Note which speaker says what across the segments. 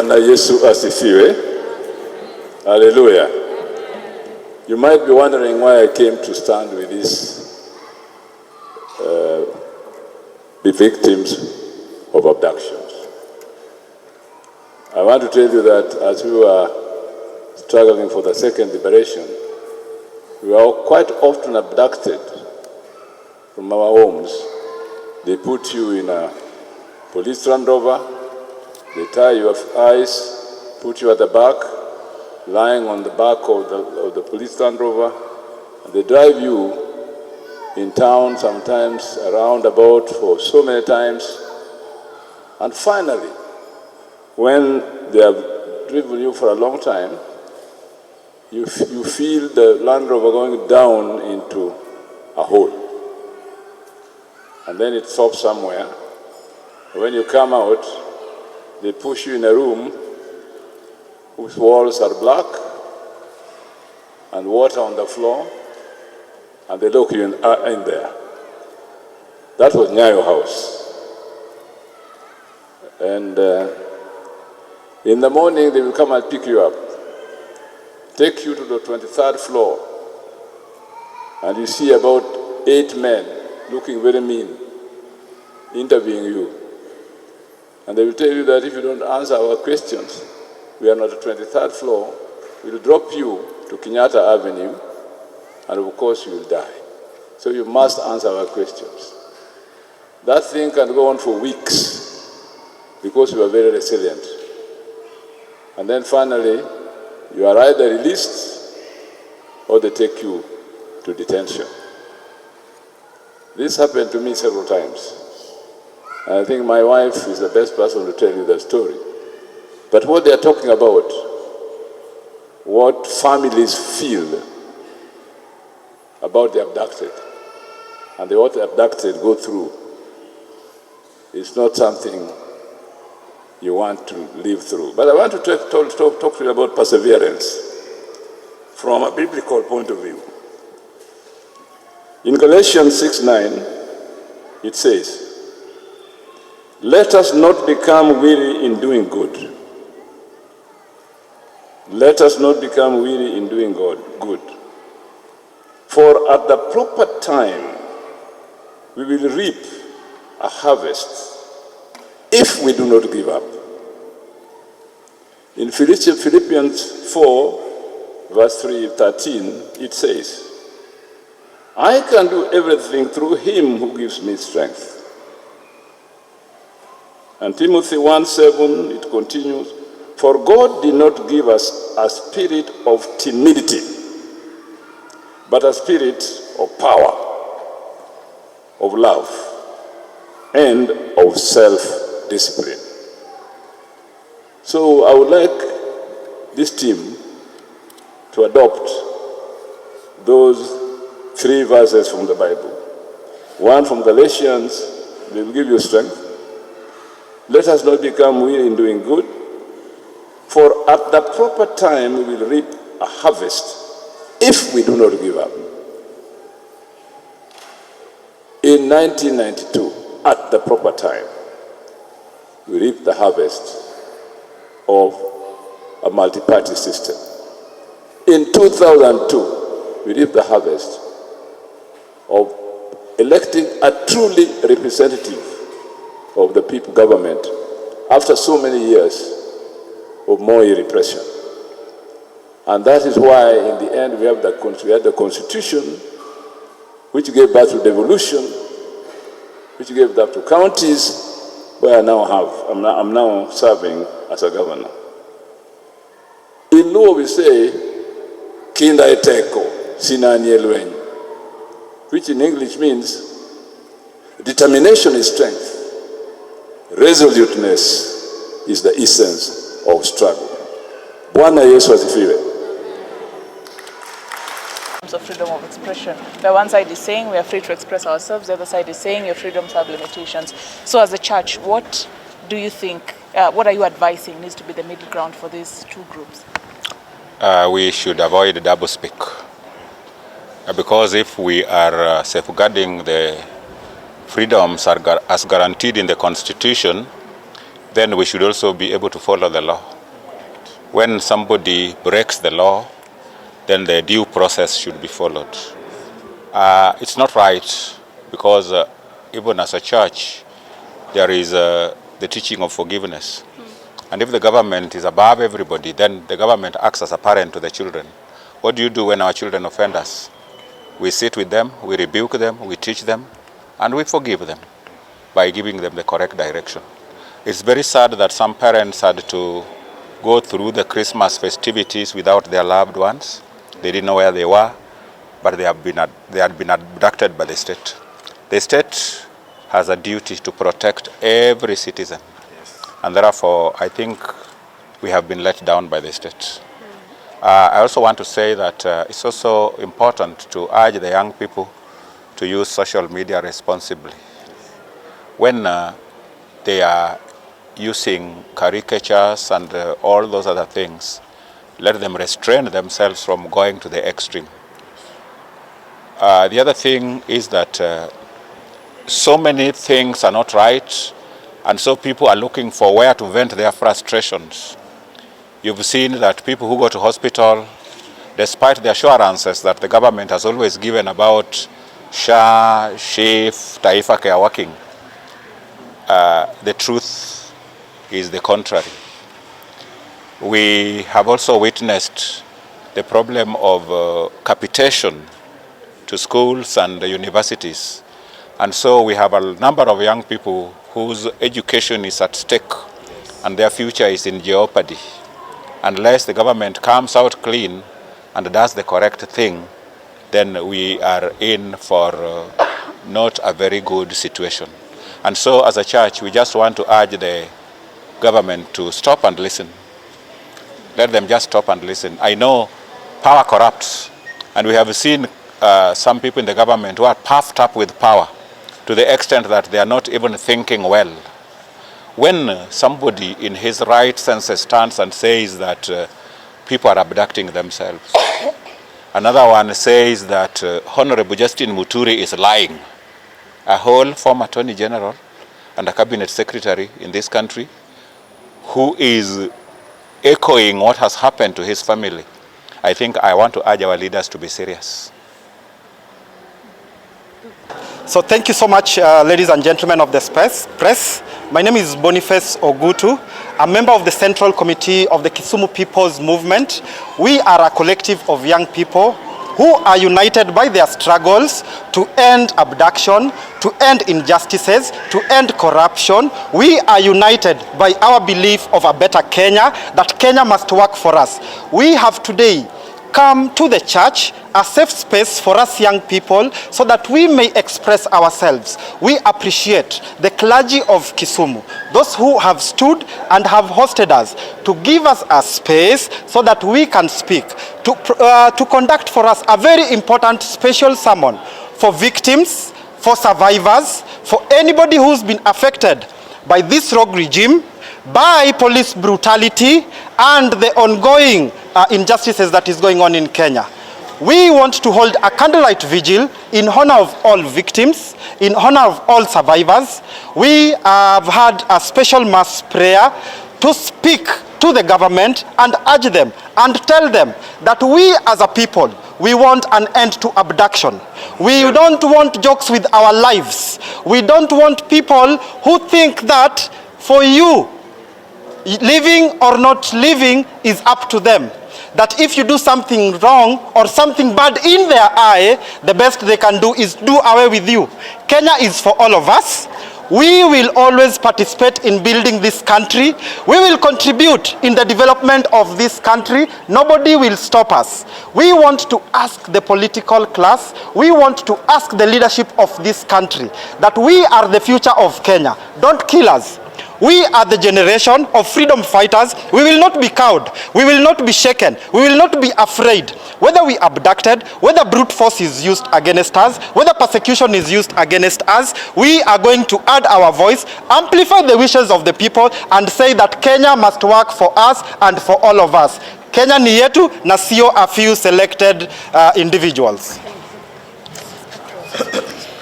Speaker 1: Na Yesu asifiwe. Hallelujah. You might be wondering why I came to stand with the victims of abductions. I want to tell you that as we were struggling for the second liberation, we were quite often abducted from our homes. They put you in a police Land Rover, they tie your eyes, put you at the back, lying on the back of the police Land Rover, and they drive you in town, sometimes around about for so many times. And finally, when they have driven you for a long time, you feel the Land Rover going down into a hole. And then it stops somewhere. When you come out, they push you in a room whose walls are black and water on the floor, and they lock you in there. That was Nyayo House. And in the morning, they will come and pick you up, take you to the 23rd floor, and you see about 8 men looking very mean, interviewing you. And they will tell you that if you don't answer our questions, we are on the 23rd floor, we'll drop you to Kenyatta Avenue, and of course you will die. So you must answer our questions. That thing can go on for weeks because you are very resilient. And then finally, you are either released or they take you to detention. This happened to me several times. I think my wife is the best person to tell you the story. But what they are talking about, what families feel about the abducted, and what the abducted go through, is not something you want to live through. But I want to talk to you about perseverance from a biblical point of view. In Galatians 6:9, it says, "Let us not become weary in doing good." Let us not become weary in doing good. For at the proper time, we will reap a harvest if we do not give up. In Philippians 4, verse 13, it says, "I can do everything through him who gives me strength." And Timothy 1:7, it continues, "For God did not give us a spirit of timidity, but a spirit of power, of love, and of self-discipline." So I would like this team to adopt those 3 verses from the Bible. One from Galatians, they will give you strength. Let us not become weary in doing good, for at the proper time we will reap a harvest if we do not give up. In 1992, at the proper time, we reaped the harvest of a multi-party system. In 2002, we reaped the harvest of electing a truly representative of the people government after so many years of Moi repression. And that is why in the end we had the Constitution, which gave birth to devolution, which gave birth to counties, where I'm now serving as a governor. In Luo we say, "Kinda eteko, sinani elwenyi," which in English means determination is strength. Resoluteness is the essence of struggle. Bwana Yesu asifiwe.
Speaker 2: Of freedom of expression, where one side is saying we are free to express ourselves, the other side is saying your freedoms have limitations. So as a church, what do you think, what are you advising needs to be the middle ground for these two groups?
Speaker 3: We should avoid double speak. Because if we are safeguarding the freedoms as guaranteed in the Constitution, then we should also be able to follow the law. When somebody breaks the law, then the due process should be followed. It's not right because even as a church, there is the teaching of forgiveness. And if the government is above everybody, then the government acts as a parent to the children. What do you do when our children offend us? We sit with them, we rebuke them, we teach them, and we forgive them by giving them the correct direction. It's very sad that some parents had to go through the Christmas festivities without their loved ones. They didn't know where they were, but they had been abducted by the state. The state has a duty to protect every citizen. Yes. And therefore, I think we have been let down by the state. I also want to say that it's also important to urge the young people to use social media responsibly. When they are using caricatures and all those other things, let them restrain themselves from going to the extreme. The other thing is that so many things are not right, and so people are looking for where to vent their frustrations. You've seen that people who go to hospital, despite the assurances that the government has always given about SHA, SHIF, Taifa Care Working, the truth is the contrary. We have also witnessed the problem of capitation to schools and universities. And so we have a number of young people whose education is at stake and their future is in jeopardy. Unless the government comes out clean and does the correct thing, then we are in for not a very good situation. And so as a church, we just want to urge the government to stop and listen. Let them just stop and listen. I know power corrupts, and we have seen some people in the government who are puffed up with power to the extent that they are not even thinking well. When somebody in his right senses stands and says that people are abducting themselves, another one says that Honorable Justin Muturi is lying, a whole former Attorney General and a Cabinet Secretary in this country who is echoing what has happened to his family, I think I want to urge our leaders to be serious.
Speaker 4: So thank you so much, ladies and gentlemen of the press. My name is Boniface Ogutu. I'm a member of the Central Committee of the Kisumu People's Movement. We are a collective of young people who are united by their struggles to end abduction, to end injustices, to end corruption. We are united by our belief of a better Kenya, that Kenya must work for us. We have today come to the church, a safe space for us young people, so that we may express ourselves. We appreciate the clergy of Kisumu, those who have stood and have hosted us, to give us a space so that we can speak, to conduct for us a very important special sermon for victims, for survivors, for anybody who's been affected by this rogue regime, by police brutality and the ongoing injustices that is going on in Kenya. We want to hold a candlelight vigil in honor of all victims, in honor of all survivors. We have had a special mass prayer to speak to the government and urge them and tell them that we as a people, we want an end to abduction. We don't want jokes with our lives. We don't want people who think that for you, living or not living is up to them. That if you do something wrong or something bad in their eye, the best they can do is do away with you. Kenya is for all of us. We will always participate in building this country. We will contribute in the development of this country. Nobody will stop us. We want to ask the political class, we want to ask the leadership of this country that we are the future of Kenya. Don't kill us. We are the generation of freedom fighters. We will not be cowed. We will not be shaken. We will not be afraid. Whether we are abducted, whether brute force is used against us, whether persecution is used against us, we are going to add our voice, amplify the wishes of the people, and say that Kenya must work for us and for all of us. Kenya ni yetu na sio a few selected individuals.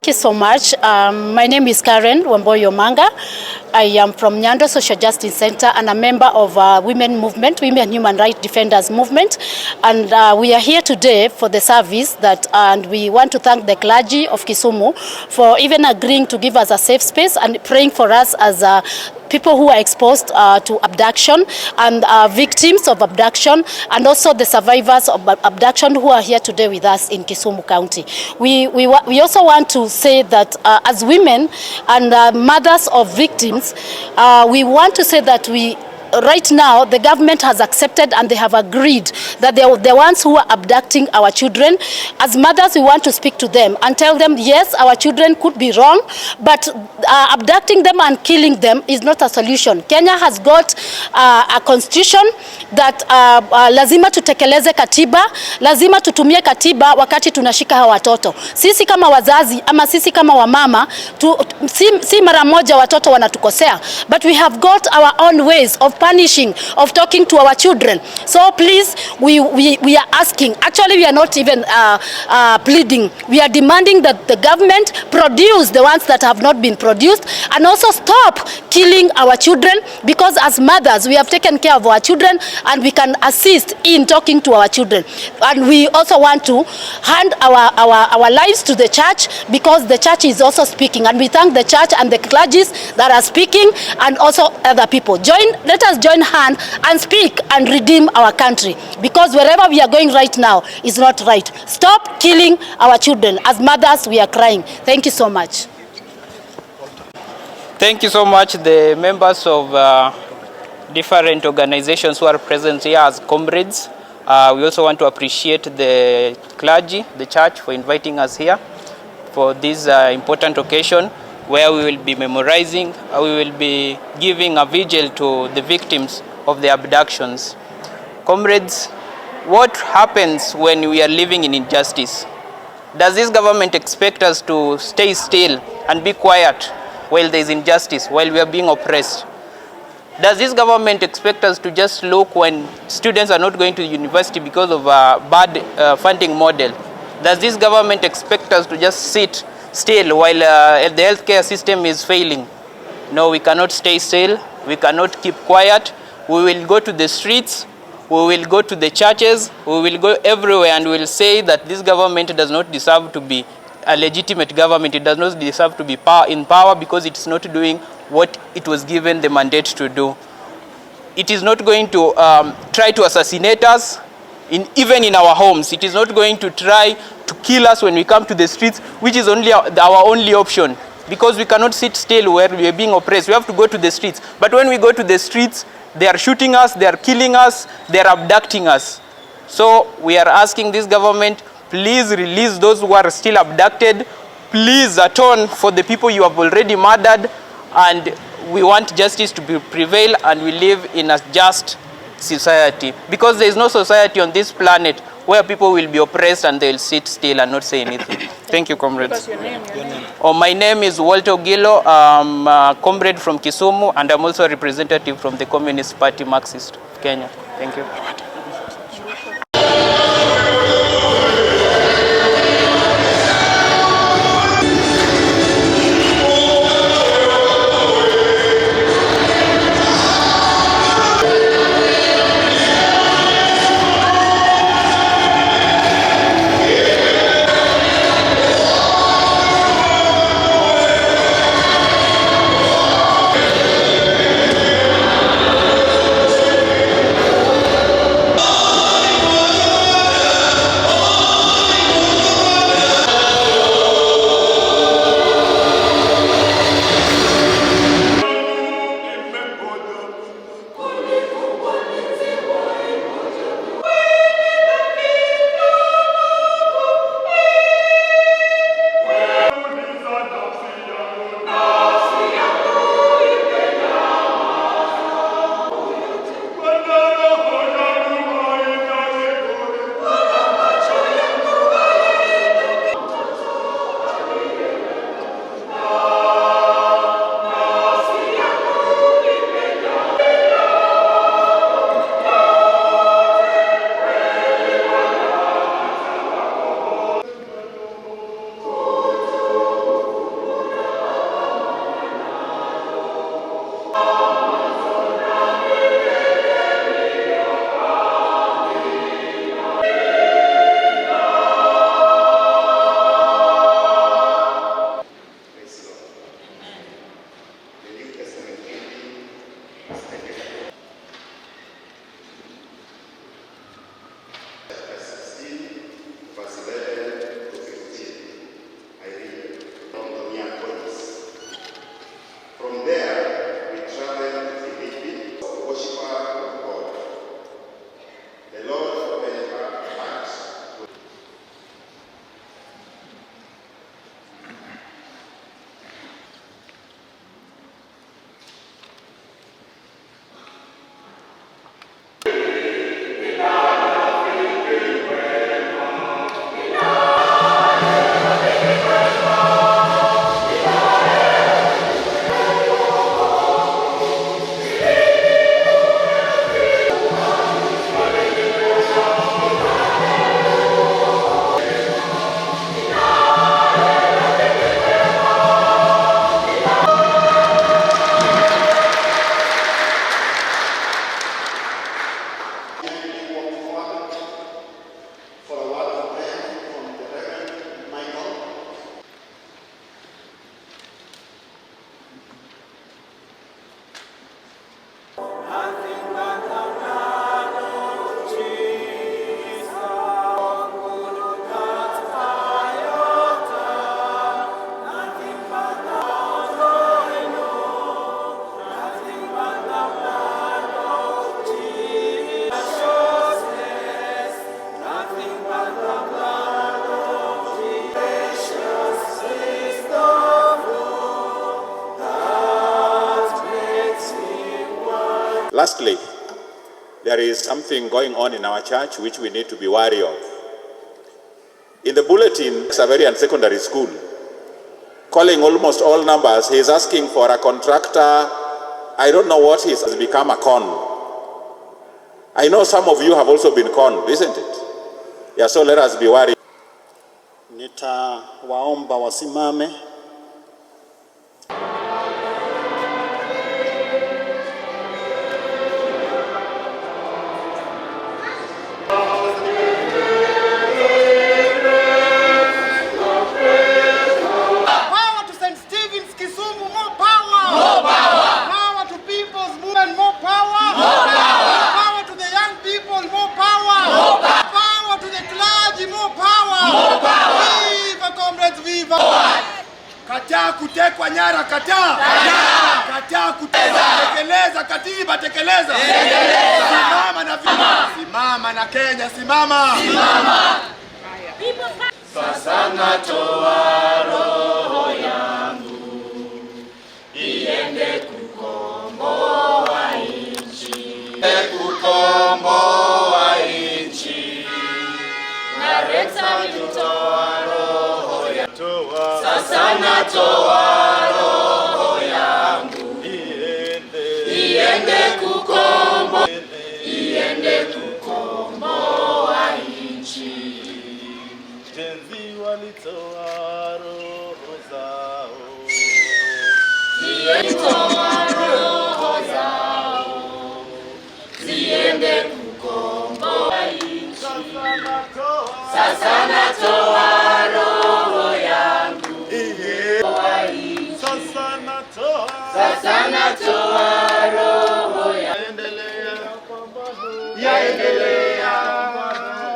Speaker 5: Thank you so much. My name is Karen Wamboyo Manga. I am from Nyando Social Justice Center and a member of Women Movement, Women Human Rights Defenders Movement. And we are here today for the service and we want to thank the clergy of Kisumu for even agreeing to give us a safe space and praying for us as people who are exposed to abduction and victims of abduction, and also the survivors of abduction who are here today with us in Kisumu County. We also want to say that as women and mothers of victims, we want to say that right now, the government has accepted and they have agreed that they are the ones who are abducting our children. As mothers, we want to speak to them and tell them, yes, our children could be wrong, but abducting them and killing them is not a solution. Kenya has got a constitution that lazima tutekeleze katiba, lazima tutumie katiba wakati tunashika hawa watoto. Sisi kama wazazi ama sisi kama wamama, si mara moja watoto wanatukosea, but we have got our own ways of punishing, of talking to our children. So please, we are asking, actually we are not even pleading, we are demanding that the government produce the ones that have not been produced and also stop killing our children, because as mothers we have taken care of our children and we can assist in talking to our children. And we also want to hand our lives to the church, because the church is also speaking, and we thank the church and the clergies that are speaking and also other people. Let us join hand and speak and redeem our country, because wherever we are going right now is not right. Stop killing our children. As mothers, we are crying. Thank you so much.
Speaker 6: Thank you so much, the members of different organizations who are present here as comrades. We also want to appreciate the clergy, the church, for inviting us here for this important occasion, where we will be memorizing, we will be giving a vigil to the victims of the abductions. Comrades, what happens when we are living in injustice? Does this government expect us to stay still and be quiet while there is injustice, while we are being oppressed? Does this government expect us to just look when students are not going to university because of a bad funding model? Does this government expect us to just sit still while the healthcare system is failing? No, we cannot stay still. We cannot keep quiet. We will go to the streets. We will go to the churches. We will go everywhere and we will say that this government does not deserve to be a legitimate government. It does not deserve to be in power because it is not doing what it was given the mandate to do. It is not going to try to assassinate us, even in our homes. It is not going to try to kill us when we come to the streets, which is only our only option, because we cannot sit still where we are being oppressed. We have to go to the streets. But when we go to the streets, they are shooting us, they are killing us, they are abducting us. So we are asking this government, please release those who are still abducted. Please atone for the people you have already murdered. And we want justice to prevail, and we live in a just society, because there is no society on this planet where people will be oppressed and they will sit still and not say anything. Thank you, comrades.
Speaker 2: Your name.
Speaker 6: Oh, my name is Walter Gilo. I'm a comrade from Kisumu, and I'm also a representative from the Communist Party Marxist of Kenya. Thank you.
Speaker 3: Firstly, there is something going on in our church which we need to be wary of. In the bulletin, Xaverian Secondary School, calling almost all numbers, he is asking for a contractor. I don't know what has become a con. I know some of you have also been conned, isn't it? Yeah, so let us be worried.
Speaker 7: Nitawaomba wasimame.
Speaker 8: Kataa kutekwa nyara, kataa. Kataa tekeleza katiba, tekeleza. Simama na vima. Simama na Kenya, simama. Simama. Sasa natoa roho yangu iende kukomboa nchi. Kukomboa nchi. Nareta nitoa roho yangu. Sasa natoa roho yangu iende kukomboa nchi.
Speaker 9: Jenzi walitoa roho zao,
Speaker 2: ziende kukomboa nchi. Sasa natoa roho yangu. Sasa natoa roho ya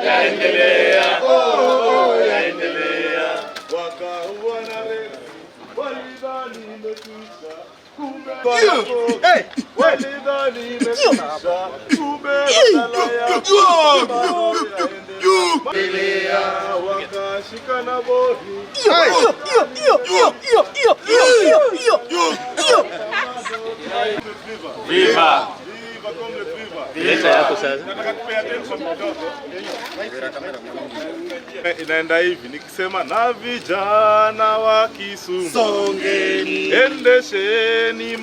Speaker 9: yaendelea, oh, yaendelea. Wakaua na wewe, walidhani imekwisha, kumbe walidhani imekwisha, kumbe badala yake yaendelea, wakashika na bodi.
Speaker 3: Viva!
Speaker 9: Leta yako sasa. Nataka kupea attention kidogo. Inaenda hivi, nikisema na vijana wa Kisumu,
Speaker 8: Songeni,
Speaker 9: endesheni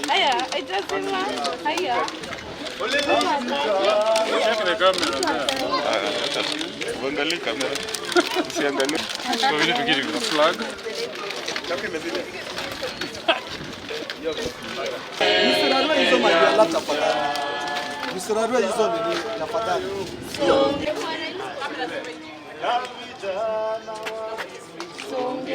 Speaker 2: Haya, itasema haya.
Speaker 9: Uangalie kamera. Usiangalie. Kwa vile tukiri kuna flag.
Speaker 7: Msirarue hizo majala tafadhali. Msirarue hizo nini tafadhali.
Speaker 9: Na vijana wa Kisumu,